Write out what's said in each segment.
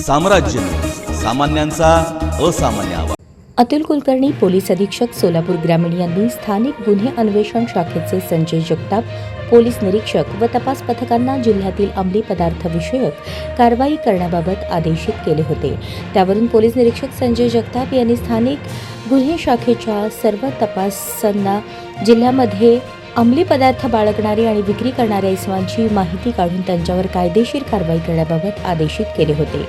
साम्राज्य, सामान्यांचा असामान्य आवाज। अतुल कुलकर्णी, पोलीस अधीक्षक, सोलापूर ग्रामीण यांनी स्थानिक गुन्हे अन्वेषण शाखेचे संजय जगताप, पोलीस निरीक्षक व तपास पथकांना जिल्ह्यातील अंमली पदार्थ विषयक कारवाई करण्याबाबत आदेशित केले होते। त्यावरून पोलीस निरीक्षक संजय जगताप यांनी स्थानिक गुन्हे शाखेच्या सर्व तपासांना जिल्ह्यामध्ये अंमली पदार्थ बाळगणारे आणि विक्री करणाऱ्या इसमांची माहिती काढून त्यांच्यावर कायदेशीर कारवाई करण्याबाबत आदेशित केले होते।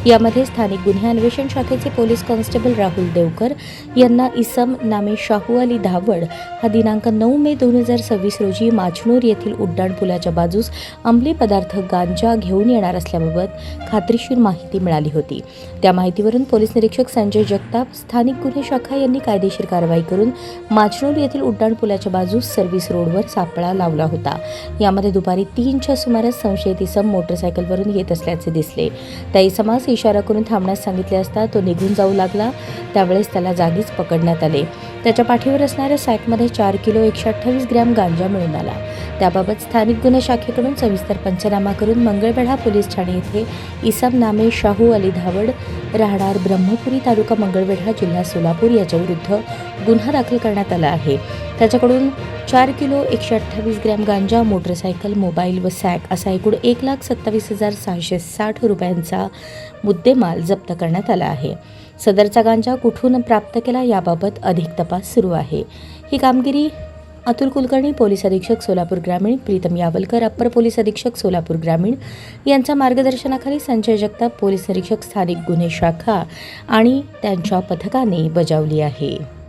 यामध्ये स्थानिक गुन्हे अन्वेषण शाखेचे पोलीस कॉन्स्टेबल राहुल देवकर यांना इसम नामे शाहू अली धावड हा दिनांक 9 मे 2026 रोजी माचनूर येथील उड्डाणपुलाच्या बाजूस अंमली पदार्थ गांजा घेऊन येणार असल्याबाबत खात्रीशीर माहिती मिळाली होती। त्या माहितीवरून पोलीस निरीक्षक संजय जगताप, स्थानिक गुन्हे शाखा यांनी कायदेशीर कारवाई करून माचनूर येथील उड्डाणपुलाच्या बाजूस सर्व्हिस रोडवर सापळा लावला होता। यामध्ये दुपारी 3च्या सुमारास संशयित इसम मोटरसायकलवरून येत असल्याचे दिसले। त्या इसमास इशारा करून थांबण्यास सांगितले असता तो निघून जाऊ लागला। त्यावेळेस त्याला जागीच पकडण्यात आले। त्याच्या पाठीवर असणाऱ्या सॅकमध्ये 4 किलो 128 ग्रॅम गांजा मिळून आला। त्याबाबत स्थानिक गुन्हे शाखेकडून सविस्तर पंचनामा करून मंगळवेढा पोलीस ठाणे येथे इसम नामे शाहू अली धावड राहणार ब्रह्मपुरी, तालुका मंगळवेढा, जिल्हा सोलापूर याच्याविरुद्ध गुन्हा दाखल करण्यात आला आहे। त्याच्याकडून 4 किलो 128 ग्रॅम गांजा, मोटरसायकल, मोबाईल व सॅक असा एकूण 1,27,660 रुपयांचा मुद्देमाल जप्त करण्यात आला आहे। सदरचा गांजा कुठून प्राप्त केला याबाबत अधिक तपास सुरू आहे। ही कामगिरी अतुल कुलकर्णी, पोलीस अधीक्षक सोलापूर ग्रामीण, प्रीतम यावलकर, अप्पर पोलीस अधीक्षक सोलापूर ग्रामीण यांच्या मार्गदर्शनाखाली संजय जगताप, पोलीस निरीक्षक, स्थानिक गुन्हे शाखा आणि त्यांच्या पथकाने बजावली आहे।